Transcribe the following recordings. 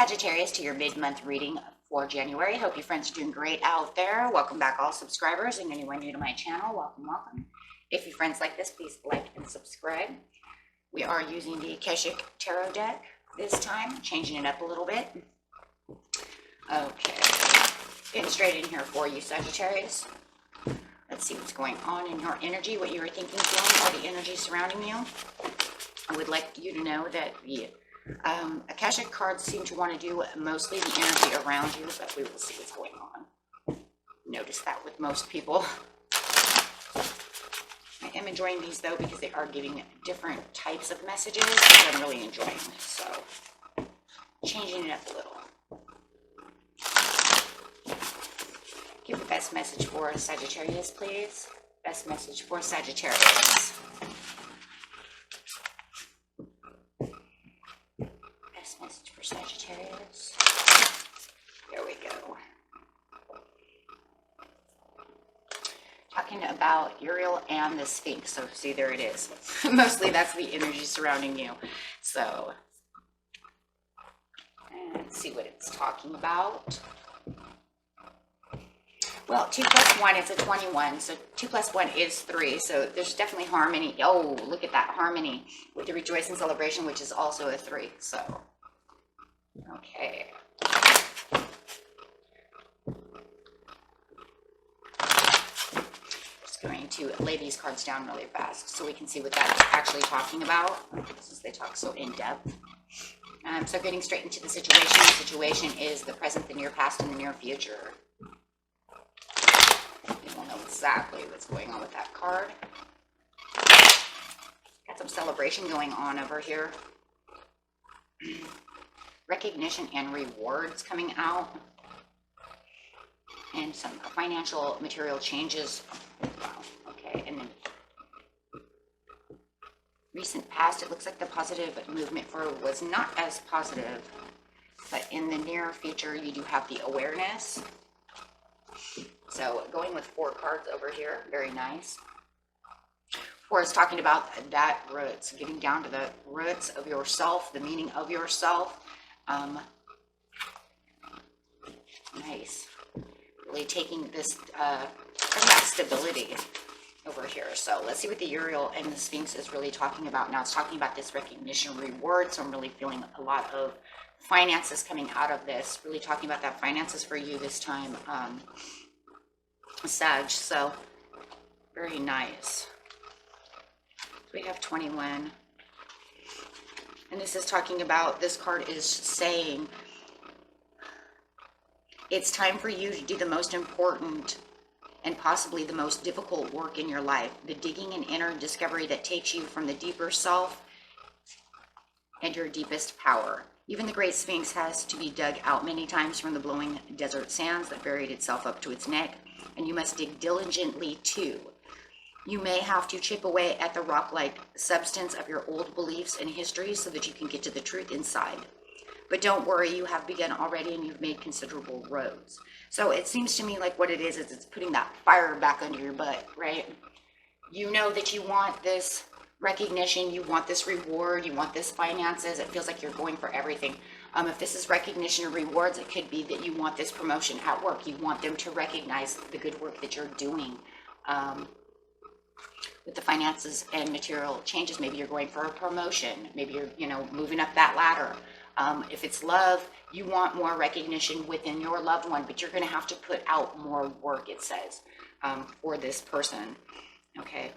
Sagittarius, to your mid-month reading for January. Hope you friends are doing great out there. Welcome back, all subscribers, and anyone new to my channel, welcome, welcome. If you friends like this, please like and subscribe. We are using the Akashic Tarot deck this time, changing it up a little bit. Okay, getting straight in here for you, Sagittarius. Let's see what's going on in your energy, what you were thinking, feeling, or the energy surrounding you. I would like you to know that the Akashic cards seem to want to do mostly the energy around you, but we will see what's going on. Notice that with most people. I am enjoying these though because they are giving different types of messages, which I'm really enjoying. So, changing it up a little. Give the best message for Sagittarius, please. Best message for Sagittarius. Best message for Sagittarius. There we go. Talking about Uriel and the Sphinx. So see, there it is. Mostly that's the energy surrounding you. So let's see what it's talking about. Well, 2 plus 1 is a 21. So 2 plus 1 is 3. So there's definitely harmony. Oh, look at that harmony with the rejoice and celebration, which is also a 3. So, okay. Going to lay these cards down really fast so we can see what that's actually talking about, since they talk so in depth. So getting straight into the situation is the present, the near past, and the near future. You will know exactly what's going on with that card. Got some celebration going on over here. Recognition and rewards coming out. And some financial material changes. Wow, okay, and then recent past, it looks like the positive movement forward was not as positive, but in the near future, you do have the awareness. So going with 4 cards over here, very nice. 4 is talking about that roots, getting down to the roots of yourself, the meaning of yourself. Nice. Really taking this from that stability over here. So let's see what the Uriel and the Sphinx is really talking about. Now it's talking about this recognition reward. So I'm really feeling a lot of finances coming out of this. Really talking about that finances for you this time, Sag. So very nice. So we have 21. And this is talking about, this card is saying, it's time for you to do the most important and possibly the most difficult work in your life. The digging and inner discovery that takes you from the deeper self and your deepest power. Even the great Sphinx has to be dug out many times from the blowing desert sands that buried itself up to its neck, and you must dig diligently too. You may have to chip away at the rock-like substance of your old beliefs and histories so that you can get to the truth inside. But don't worry, you have begun already and you've made considerable roads. So it seems to me like what it is it's putting that fire back under your butt, right? You know that you want this recognition, you want this reward, you want this finances. It feels like you're going for everything. If this is recognition or rewards, it could be that you want this promotion at work. You want them to recognize the good work that you're doing. With the finances and material changes, maybe you're going for a promotion. Maybe you're, moving up that ladder. If it's love, you want more recognition within your loved one, but you're going to have to put out more work, it says, for this person. Okay.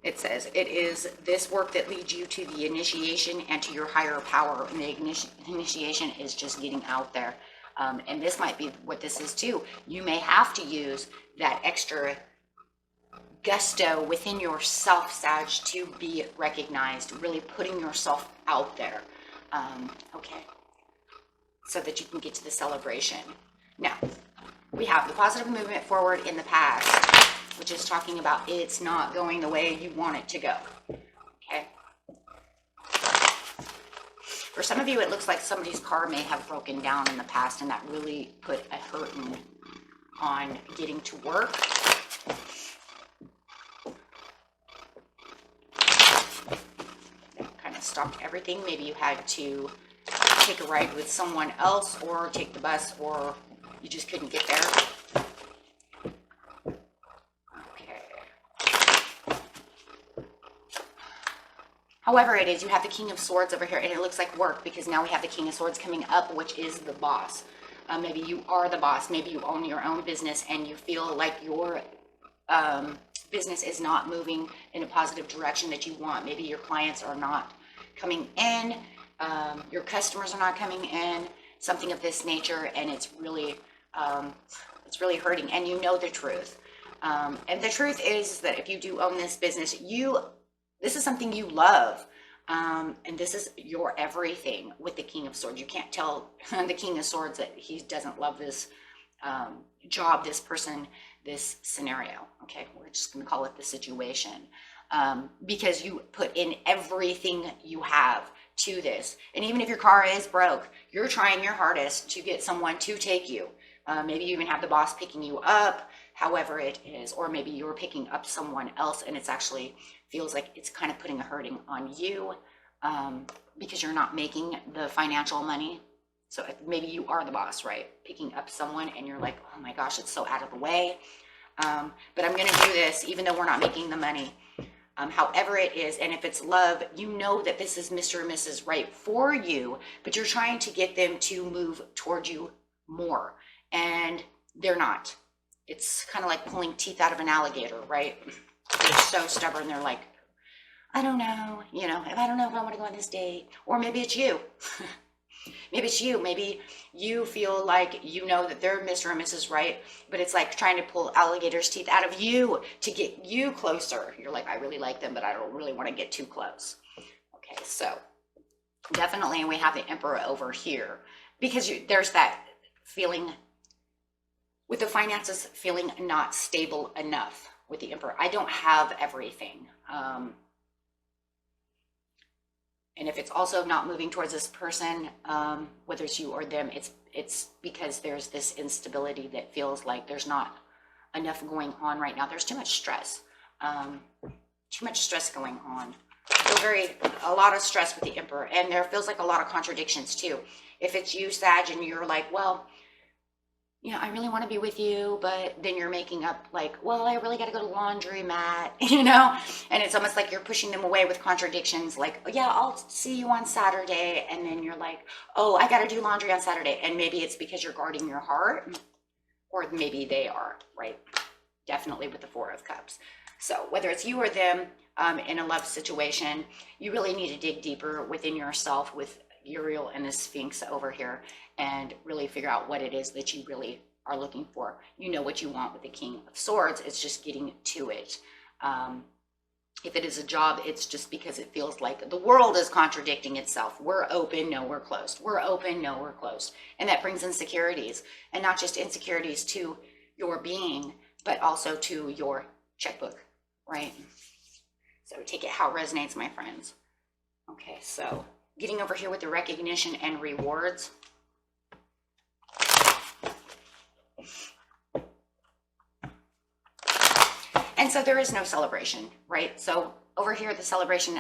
It says it is this work that leads you to the initiation and to your higher power. And the initiation is just getting out there. And this might be what this is too. You may have to use that extra gusto within yourself, Sag, to be recognized, really putting yourself out there, okay, so that you can get to the celebration. Now, we have the positive movement forward in the past, which is talking about it's not going the way you want it to go, okay? For some of you, it looks like somebody's car may have broken down in the past, and that really put a hurting on getting to work. stopped everything. Maybe you had to take a ride with someone else or take the bus, or you just couldn't get there. Okay. However it is, you have the King of Swords over here, and it looks like work, because now we have the King of Swords coming up, which is the boss. Maybe you are the boss. Maybe you own your own business and you feel like your business is not moving in a positive direction that you want. Maybe your clients are not coming in, your customers are not coming in, something of this nature, and it's really hurting, and you know the truth. And the truth is that if you do own this business, this is something you love. And this is your everything with the King of Swords. You can't tell the King of Swords that he doesn't love this job, this person, this scenario. Okay, we're just going to call it the situation, because you put in everything you have to this. And even if your car is broke, you're trying your hardest to get someone to take you. Maybe you even have the boss picking you up, however it is, or maybe you're picking up someone else and it's actually feels like it's kind of putting a hurting on you, because you're not making the financial money. So maybe you are the boss, right? Picking up someone and you're like, oh my gosh, it's so out of the way. But I'm going to do this even though we're not making the money. However it is, and if it's love, you know that this is Mr. and Mrs. Right for you, but you're trying to get them to move towards you more, and they're not. It's kind of like pulling teeth out of an alligator, right? They're so stubborn. They're like, I don't know, if I don't know if I want to go on this date. Or maybe it's you. Maybe it's you. Maybe you feel like you know that they're Mr. and Mrs. Right, but it's like trying to pull alligator's teeth out of you to get you closer. You're like, I really like them, but I don't really want to get too close. Okay, so definitely we have the Emperor over here, because there's that feeling with the finances, feeling not stable enough. With the Emperor, I don't have everything. And if it's also not moving towards this person, whether it's you or them, it's because there's this instability that feels like there's not enough going on right now. There's too much stress. Too much stress going on. A lot of stress with the Emperor, and there feels like a lot of contradictions too. If it's you, Sag, and you're like, well, I really want to be with you, but then you're making up like, well, I really got to go to laundromat, and it's almost like you're pushing them away with contradictions, like, oh, yeah, I'll see you on Saturday, and then you're like, oh, I got to do laundry on Saturday, and maybe it's because you're guarding your heart, or maybe they are, right? Definitely with the Four of Cups. So whether it's you or them in a love situation, you really need to dig deeper within yourself with Uriel and the Sphinx over here, and really figure out what it is that you really are looking for. You know what you want with the King of Swords. It's just getting to it. If it is a job, it's just because it feels like the world is contradicting itself. We're open, no, we're closed. We're open, no, we're closed. And that brings insecurities, and not just insecurities to your being, but also to your checkbook, right? So take it how it resonates, my friends. Okay, so getting over here with the recognition and rewards. And so there is no celebration, right? So over here, the celebration,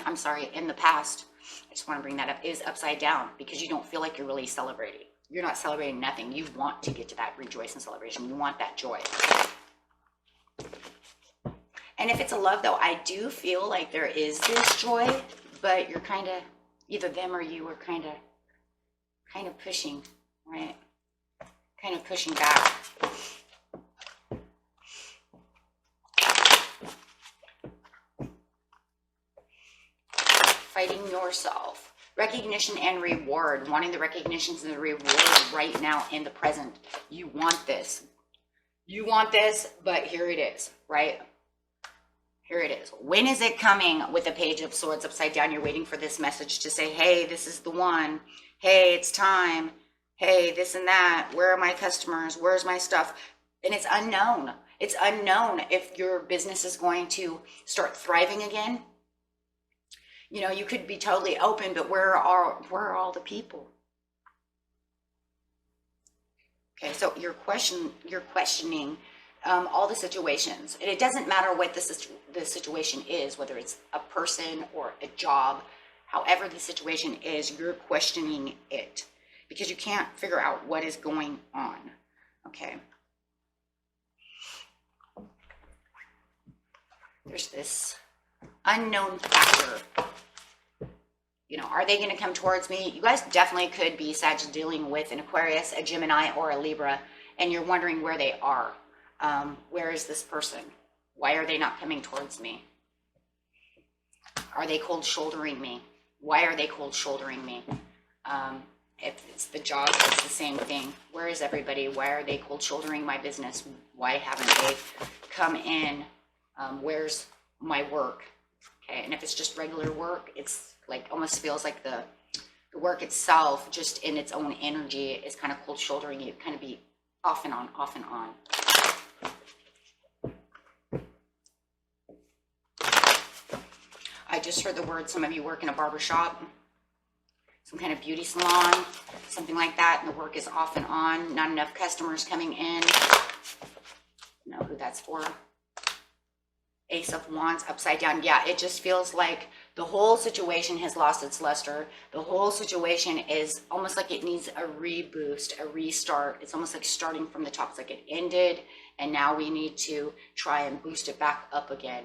in the past, I just want to bring that up, is upside down, because you don't feel like you're really celebrating. You're not celebrating nothing. You want to get to that rejoice and celebration. You want that joy. And if it's a love, though, I do feel like there is this joy, but you're kind of, either them or you are kind of pushing, right? Kind of pushing back. Fighting yourself. Recognition and reward. Wanting the recognitions and the reward right now in the present. You want this. You want this, but here it is, right? Here it is. When is it coming? With the Page of Swords upside down, you're waiting for this message to say, hey, this is the one. Hey, it's time. Hey, this and that. Where are my customers? Where's my stuff? And it's unknown. It's unknown if your business is going to start thriving again. You could be totally open, but where are all the people? Okay, so you're questioning all the situations, and it doesn't matter what the situation is, whether it's a person or a job. However the situation is, you're questioning it because you can't figure out what is going on. Okay. There's this unknown factor. You know, are they going to come towards me? You guys definitely could be Sag dealing with an Aquarius, a Gemini, or a Libra, and you're wondering where they are. Where is this person? Why are they not coming towards me? Are they cold shouldering me? Why are they cold shouldering me? If it's the job, it's the same thing. Where is everybody? Why are they cold shouldering my business? Why haven't they come in? Where's my work? Okay, and if it's just regular work, it's like almost feels like the work itself, just in its own energy, is kind of cold shouldering you, kind of be off and on, off and on. I just heard the word, some of you work in a barber shop, some kind of beauty salon, something like that, and the work is off and on, not enough customers coming in. Know who that's for. Ace of Wands upside down. Yeah, it just feels like the whole situation has lost its luster. The whole situation is almost like it needs a reboost, a restart. It's almost like starting from the top. It's like it ended, and now we need to try and boost it back up again.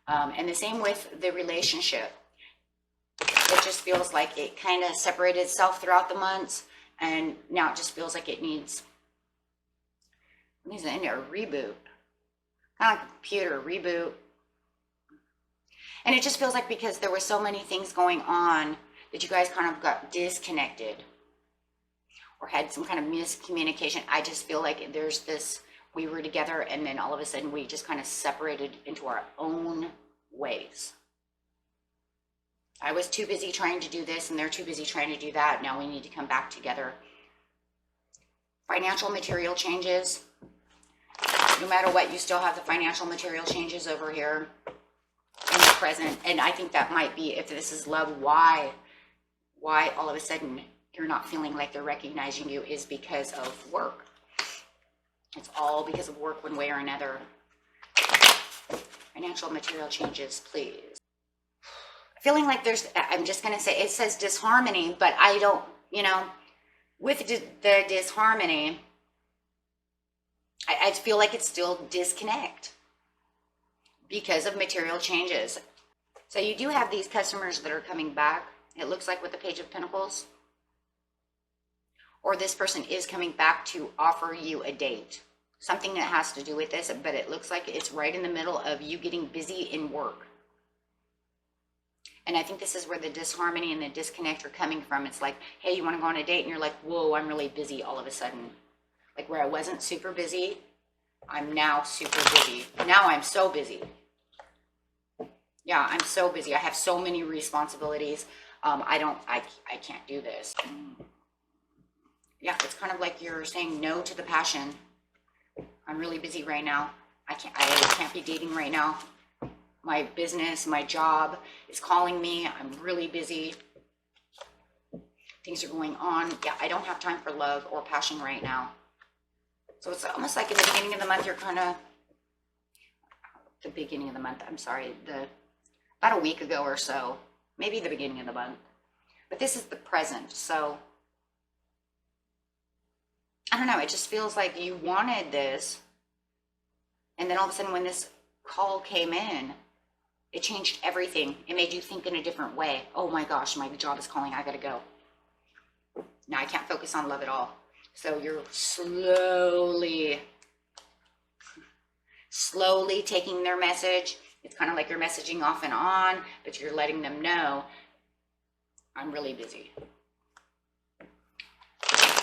And the same with the relationship. It just feels like it kind of separated itself throughout the months, and now it just feels like it needs a reboot. Kind of like a computer reboot. And it just feels like because there were so many things going on that you guys kind of got disconnected or had some kind of miscommunication. I just feel like there's this, we were together and then all of a sudden we just kind of separated into our own ways. I was too busy trying to do this and they're too busy trying to do that. Now we need to come back together. Financial material changes. No matter what, you still have the financial material changes over here in the present. And I think that might be, if this is love, why all of a sudden you're not feeling like they're recognizing you is because of work. It's all because of work one way or another. Financial material changes, please. Feeling like there's, I'm just going to say, it says disharmony, but I don't, you know, with the disharmony, I feel like it's still disconnect because of material changes. So you do have these customers that are coming back. It looks like with the Page of Pentacles. Or this person is coming back to offer you a date. Something that has to do with this, but it looks like it's right in the middle of you getting busy in work. And I think this is where the disharmony and the disconnect are coming from. It's like, hey, you want to go on a date? And you're like, whoa, I'm really busy all of a sudden. Like where I wasn't super busy, I'm now super busy. Now I'm so busy. Yeah, I'm so busy. I have so many responsibilities. I can't do this. Yeah, it's kind of like you're saying no to the passion. I'm really busy right now. I can't be dating right now. My business, my job is calling me. I'm really busy. Things are going on. Yeah, I don't have time for love or passion right now. So it's almost like in the beginning of the month, you're kind of, about a week ago or so, maybe the beginning of the month. But this is the present, so I don't know, it just feels like you wanted this, and then all of a sudden when this call came in, it changed everything. It made you think in a different way. Oh my gosh, my job is calling, I gotta go. Now I can't focus on love at all. So you're slowly taking their message. It's kind of like you're messaging off and on, but you're letting them know, I'm really busy.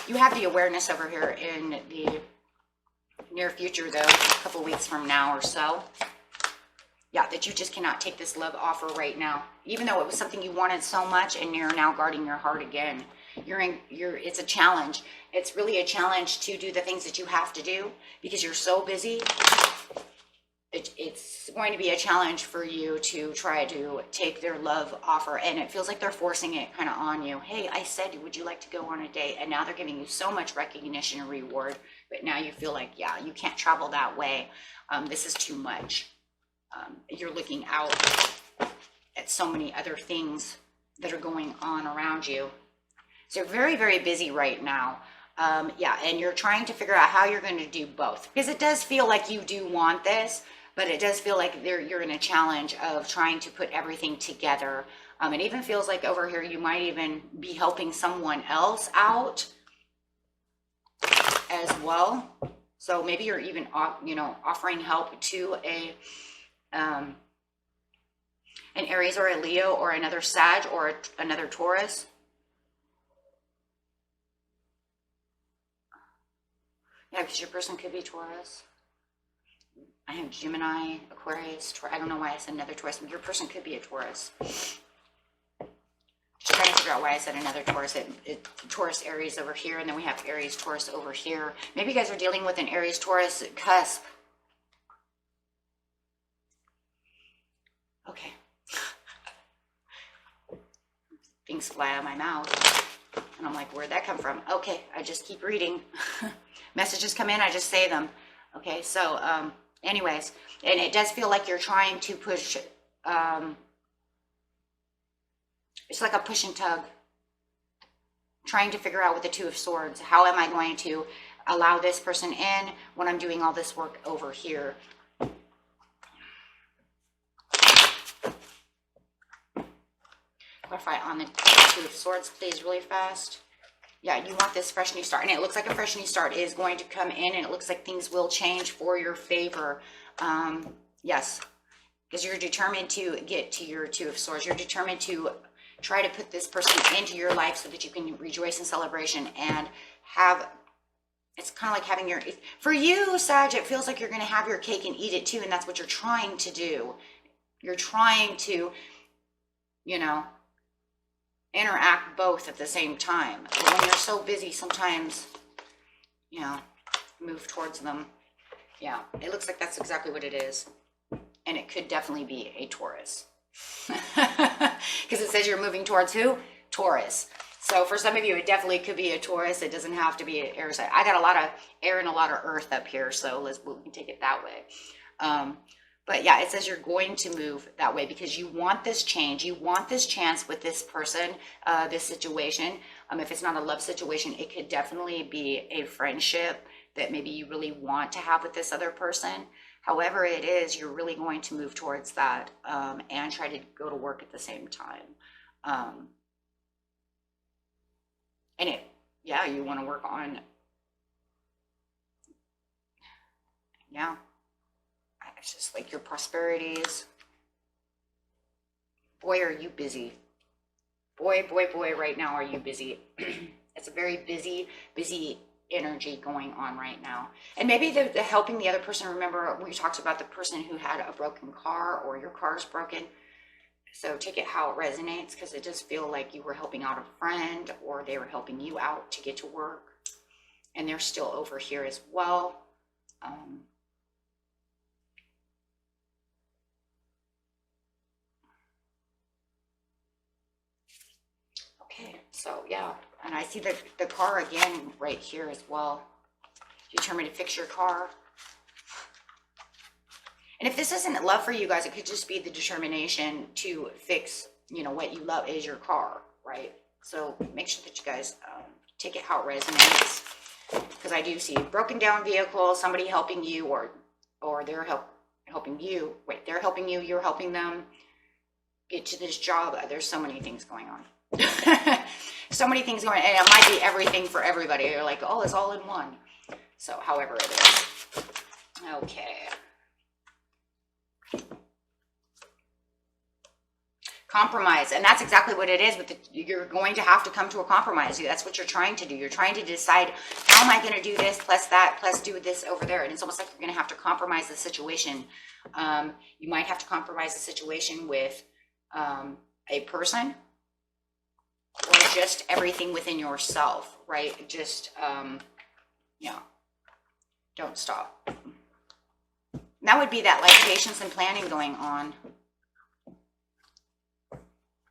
You have the awareness over here in the near future, though, a couple weeks from now or so. Yeah, that you just cannot take this love offer right now. Even though it was something you wanted so much and you're now guarding your heart again. It's a challenge. It's really a challenge to do the things that you have to do because you're so busy. It's going to be a challenge for you to try to take their love offer, and it feels like they're forcing it kind of on you. Hey, I said, would you like to go on a date? And now they're giving you so much recognition and reward, but now you feel like, yeah, you can't travel that way. This is too much. You're looking out at so many other things that are going on around you. So you're very, very busy right now. Yeah, and you're trying to figure out how you're going to do both, because it does feel like you do want this, but it does feel like you're in a challenge of trying to put everything together. It even feels like over here you might even be helping someone else out as well. So maybe you're even, you know, offering help to an Aries or a Leo or another Sag or another Taurus. Yeah, because your person could be Taurus. I have Gemini, Aquarius, I don't know why I said another Taurus, but your person could be a Taurus. Just trying to figure out why I said another Taurus. Taurus, Aries over here, and then we have Aries, Taurus over here. Maybe you guys are dealing with an Aries, Taurus cusp. Okay. Things fly out of my mouth. And I'm like, where'd that come from? Okay, I just keep reading. Messages come in, I just say them. Okay, so anyways, and it does feel like you're trying to push, it's like a push and tug. Trying to figure out with the Two of Swords, how am I going to allow this person in when I'm doing all this work over here? Clarify on the Two of Swords, please, really fast. Yeah, you want this fresh new start. And it looks like a fresh new start is going to come in, and it looks like things will change for your favor. Yes, because you're determined to get to your Two of Swords. You're determined to try to put this person into your life so that you can rejoice in celebration and have, it's kind of like having your, for you, Sag, it feels like you're going to have your cake and eat it too. And that's what you're trying to do. You're trying to, you know, interact both at the same time. But when you're so busy, sometimes, you know, move towards them. Yeah, it looks like that's exactly what it is. And it could definitely be a Taurus. Because it says you're moving towards who? Taurus. So for some of you, it definitely could be a Taurus. It doesn't have to be an air sign. I got a lot of air and a lot of earth up here, so we can take it that way. But yeah, it says you're going to move that way because you want this change. You want this chance with this person, this situation. If it's not a love situation, it could definitely be a friendship that maybe you really want to have with this other person. However it is, you're really going to move towards that and try to go to work at the same time. And yeah, you want to work on, yeah. It's just like your prosperities. Boy, are you busy. Boy, right now are you busy. It's a very busy energy going on right now. And maybe the helping the other person. Remember, we talked about the person who had a broken car or your car's broken. So take it how it resonates, because it does feel like you were helping out a friend or they were helping you out to get to work. And they're still over here as well. Okay, so yeah, and I see the car again right here as well. Determined to fix your car. And if this isn't love for you guys, it could just be the determination to fix, you know, what you love is your car, right? So make sure that you guys take it how it resonates. Because I do see broken down vehicle, somebody helping you, or they're helping you. Wait, they're helping you, you're helping them get to this job. There's so many things going on. So many things going on, and it might be everything for everybody. You're like, oh, it's all in one. So however it is. Okay. Compromise, and that's exactly what it is. You're going to have to come to a compromise. That's what you're trying to do. You're trying to decide, how am I going to do this plus that plus do this over there, and it's almost like you're going to have to compromise the situation. You might have to compromise the situation with a person, or just everything within yourself, right? Just yeah, don't stop. That would be that, like, patience and planning going on.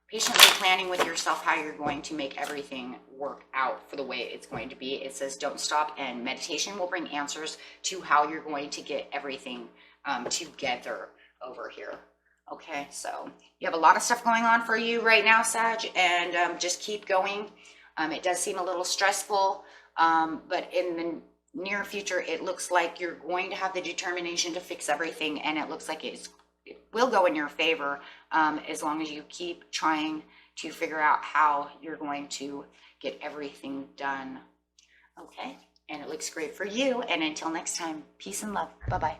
Patiently planning with yourself how you're going to make everything work out for the way it's going to be. It says don't stop, and meditation will bring answers to how you're going to get everything together over here. Okay, so you have a lot of stuff going on for you right now, Sag, and just keep going. It does seem a little stressful, but in the near future, it looks like you're going to have the determination to fix everything, and it looks like it will go in your favor as long as you keep trying to figure out how you're going to get everything done. Okay, and it looks great for you. And until next time, peace and love. Bye-bye.